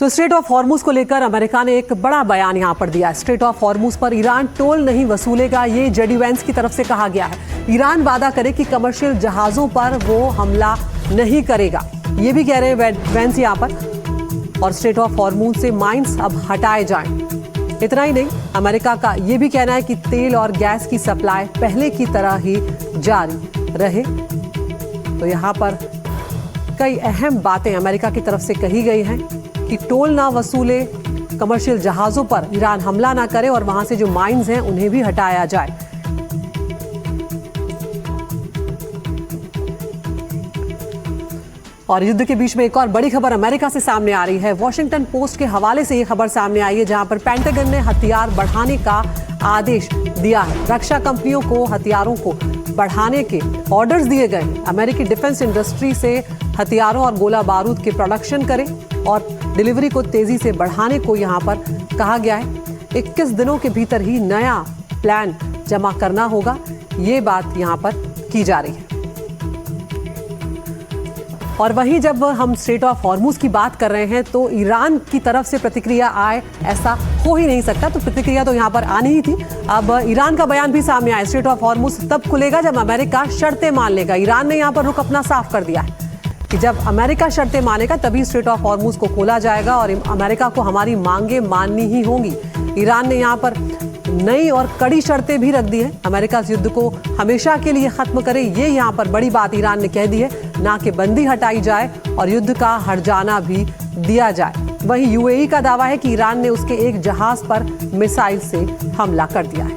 तो straight of Hormuz को लेकर अमेरिका ने एक बड़ा बयान यहां पर दिया। स्ट्रेट ऑफ हॉर्मुज पर ईरान टोल नहीं वसूलेगा, ये जेडी वेंस की तरफ से कहा गया है। ईरान वादा करे कि कमर्शियल जहाजों पर वो हमला नहीं करेगा, ये भी कह रहे हैं वेंस यहां पर। और स्ट्रेट ऑफ हॉर्मुज से माइंस अब हटाए जाएं। इतना ही नहीं, अमेरिका का ये भी कहना है कि तेल और गैस की सप्लाई पहले की तरह ही जारी रहे। तो यहां पर कई अहम बातें अमेरिका की तरफ से कही गई हैं कि टोल ना वसूले, कमर्शियल जहाजों पर ईरान हमला ना करे और वहां से जो माइंस हैं उन्हें भी हटाया जाए। और युद्ध के बीच में एक और बड़ी खबर अमेरिका से सामने आ रही है। वॉशिंगटन पोस्ट के हवाले से ये खबर सामने आई है, जहां पर पेंटागन ने हथियार बढ़ाने का आदेश दिया है। रक्षा कंपनियों को हथियारों को बढ़ाने के ऑर्डर्स दिए गए। अमेरिकी डिफेंस इंडस्ट्री से हथियारों और गोला बारूद के प्रोडक्शन करें और डिलीवरी को तेजी से बढ़ाने को यहां पर कहा गया है। 21 दिनों के भीतर ही नया प्लान जमा करना होगा, ये बात यहां पर की जा रही है। और वहीं जब हम स्ट्रेट ऑफ हॉर्मुज की बात कर रहे हैं तो ईरान की तरफ से प्रतिक्रिया आए ऐसा हो ही नहीं सकता, तो प्रतिक्रिया तो यहां पर आनी ही थी। अब ईरान का बयान भी सामने आया, स्ट्रेट ऑफ हॉर्मुज तब खुलेगा जब अमेरिका शर्तें मान लेगा। ईरान ने यहां पर रुख अपना साफ कर दिया है कि जब अमेरिका शर्तें मानेगा तभी स्ट्रेट ऑफ हॉर्मुज को खोला जाएगा और अमेरिका को हमारी मांगे माननी ही होंगी। ईरान ने यहाँ पर नई और कड़ी शर्तें भी रख दी हैं। अमेरिका इस युद्ध को हमेशा के लिए खत्म करे, ये यहाँ पर बड़ी बात ईरान ने कह दी है। नाकेबंदी हटाई जाए और युद्ध का हर्जाना भी दिया जाए। वहीं यूएई का दावा है कि ईरान ने उसके एक जहाज पर मिसाइल से हमला कर दिया है।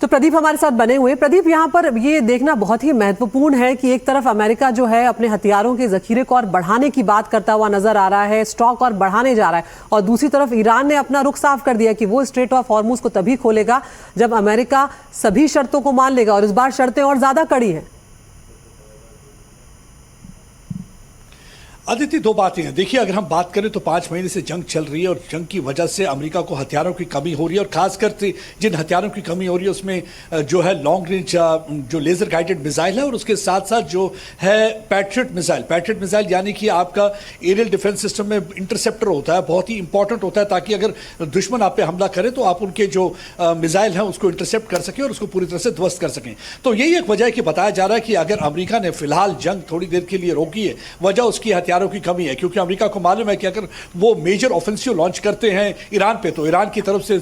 तो प्रदीप हमारे साथ बने हुए। प्रदीप, यहाँ पर ये देखना बहुत ही महत्वपूर्ण है कि एक तरफ अमेरिका जो है अपने हथियारों के जखीरे को और बढ़ाने की बात करता हुआ नजर आ रहा है, स्टॉक और बढ़ाने जा रहा है, और दूसरी तरफ ईरान ने अपना रुख साफ कर दिया कि वो स्ट्रेट ऑफ हॉर्मुज को तभी खोलेगा जब अमेरिका सभी शर्तों को मान लेगा, और इस बार शर्तें और ज्यादा कड़ी हैं। अदिति, दो बातें हैं। देखिए, अगर हम बात करें तो 5 महीने से जंग चल रही है और जंग की वजह से अमेरिका को हथियारों की कमी हो रही है, और खासकर जिन हथियारों की कमी हो रही है उसमें जो है लॉन्ग रेंज जो लेजर गाइडेड मिसाइल है, और उसके साथ साथ जो है पैट्रियट मिसाइल यानी कि आपका एरियल डिफेंस सिस्टम में इंटरसेप्टर होता है, बहुत ही इंपॉर्टेंट होता है, ताकि अगर दुश्मन आप पे हमला करे तो आप उनके जो मिसाइल हैं उसको इंटरसेप्ट कर सकें और उसको पूरी तरह से ध्वस्त कर सकें। तो यही एक वजह है कि बताया जा रहा है कि अगर अमेरिका ने फिलहाल जंग थोड़ी देर के लिए रोकी है, वजह उसकी हथियारों की कमी है, क्योंकि अमेरिका को मालूम है कि अगर वो मेजर ऑफेंसिव लॉन्च करते हैं ईरान पे तो ईरान की तरफ से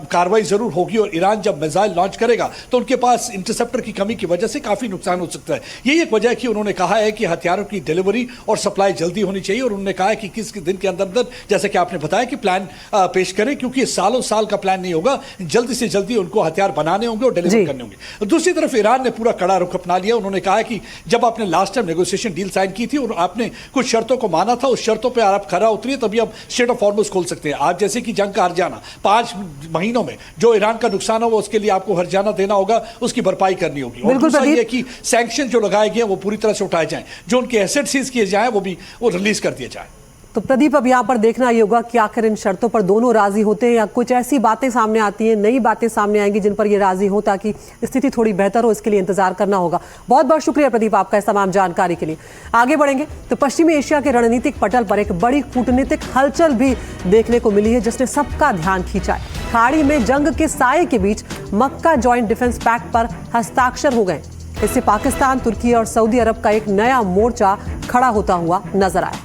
कार्रवाई जरूर होगी, और ईरान जब मिसाइल लॉन्च करेगा तो उनके पास इंटरसेप्टर की कमी की वजह से काफी नुकसान हो सकता है। यही एक वजह है कि उन्होंने कहा है कि हथियारों की डिलीवरी और सप्लाई जल्दी होनी चाहिए, और उन्होंने कहा है कि किस दिन के अंदर अंदर, जैसे कि आपने बताया, कि प्लान पेश करें, क्योंकि सालों साल का प्लान नहीं होगा, जल्दी से जल्दी उनको हथियार बनाने होंगे और डिलीवर करने होंगे। दूसरी तरफ ईरान ने पूरा कड़ा रुख अपना लिया। उन्होंने कहा कि जब आपने last time negotiation deal sign की थी और आपने कुछ शर्तों को माना था, उस शर्तों पे आप खरा उतरिए तभी आप स्ट्रेट ऑफ हॉर्मुज खोल सकते हैं। आप जैसे कि जंग का हर्जाना 5 महीनों में जो ईरान का नुकसान हो, उसके लिए आपको हर्जाना देना होगा, उसकी भरपाई करनी होगी। और दूसरा ये कि सैंक्शन जो लगाए गए वो पूरी तरह से उठाए जाएं, जो उनके एसेट सीज किए जाएं वो रिलीज कर दिए जाएं। तो प्रदीप, अब यहाँ पर देखना ये होगा कि आखिर इन शर्तों पर दोनों राजी होते हैं या कुछ ऐसी बातें सामने आती हैं, नई बातें सामने आएंगी जिन पर ये राजी हो, ताकि स्थिति थोड़ी बेहतर हो। इसके लिए इंतजार करना होगा। बहुत बहुत शुक्रिया प्रदीप आपका इस तमाम जानकारी के लिए। आगे बढ़ेंगे तो पश्चिमी एशिया के रणनीतिक पटल पर एक बड़ी कूटनीतिक हलचल भी देखने को मिली है, जिसने सबका ध्यान खींचा है। खाड़ी में जंग के साये के बीच मक्का जॉइंट डिफेंस पैक्ट पर हस्ताक्षर हो गए। इससे पाकिस्तान, तुर्की और सऊदी अरब का एक नया मोर्चा खड़ा होता हुआ नजर आया।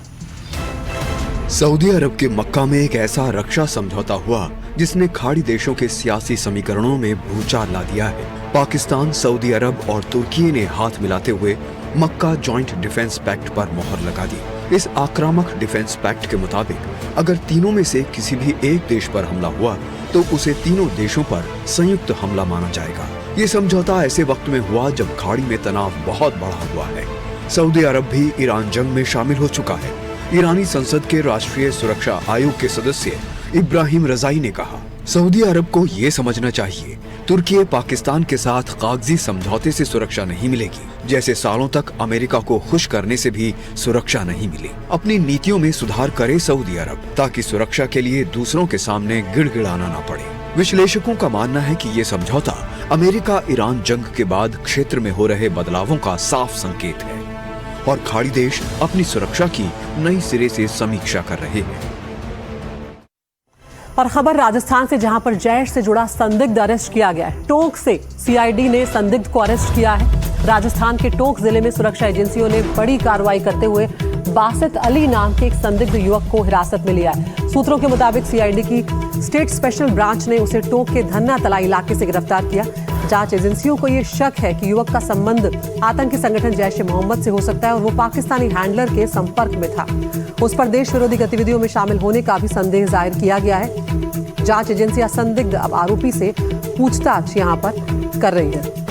सऊदी अरब के मक्का में एक ऐसा रक्षा समझौता हुआ जिसने खाड़ी देशों के सियासी समीकरणों में भूचाल ला दिया है। पाकिस्तान, सऊदी अरब और तुर्की ने हाथ मिलाते हुए मक्का जॉइंट डिफेंस पैक्ट पर मोहर लगा दी। इस आक्रामक डिफेंस पैक्ट के मुताबिक अगर तीनों में से किसी भी एक देश पर हमला हुआ तो उसे तीनों देशों पर संयुक्त हमला माना जाएगा। ये समझौता ऐसे वक्त में हुआ जब खाड़ी में तनाव बहुत बढ़ा हुआ है। सऊदी अरब भी ईरान जंग में शामिल हो चुका है। ईरानी संसद के राष्ट्रीय सुरक्षा आयोग के सदस्य इब्राहिम रजाई ने कहा, सऊदी अरब को ये समझना चाहिए तुर्की पाकिस्तान के साथ कागजी समझौते से सुरक्षा नहीं मिलेगी, जैसे सालों तक अमेरिका को खुश करने से भी सुरक्षा नहीं मिली। अपनी नीतियों में सुधार करे सऊदी अरब, ताकि सुरक्षा के लिए दूसरों के सामने गिड़गिड़ाना न पड़े। विश्लेषकों का मानना है कि ये समझौता अमेरिका ईरान जंग के बाद क्षेत्र में हो रहे बदलावों का साफ संकेत है और खाड़ी देश अपनी सुरक्षा की नई सिरे से समीक्षा कर रहे हैं। और खबर राजस्थान से, जहां पर जैश से जुड़ा संदिग्ध अरेस्ट किया गया है। टोंक से सीआईडी ने संदिग्ध को अरेस्ट किया है। राजस्थान के टोंक जिले में सुरक्षा एजेंसियों ने बड़ी कार्रवाई करते हुए बासित अली नाम के एक संदिग्ध युवक को हिरासत में लिया है। सूत्रों के मुताबिक सीआईडी की स्टेट स्पेशल ब्रांच ने उसे टोंक के धन्ना तला इलाके से गिरफ्तार किया। जांच एजेंसियों को ये शक है कि युवक का संबंध आतंकी संगठन जैश-ए-मोहम्मद से हो सकता है और वो पाकिस्तानी हैंडलर के संपर्क में था। उस पर देश विरोधी गतिविधियों में शामिल होने का भी संदेह जाहिर किया गया है। जांच एजेंसियां संदिग्ध अब आरोपी से पूछताछ यहां पर कर रही है।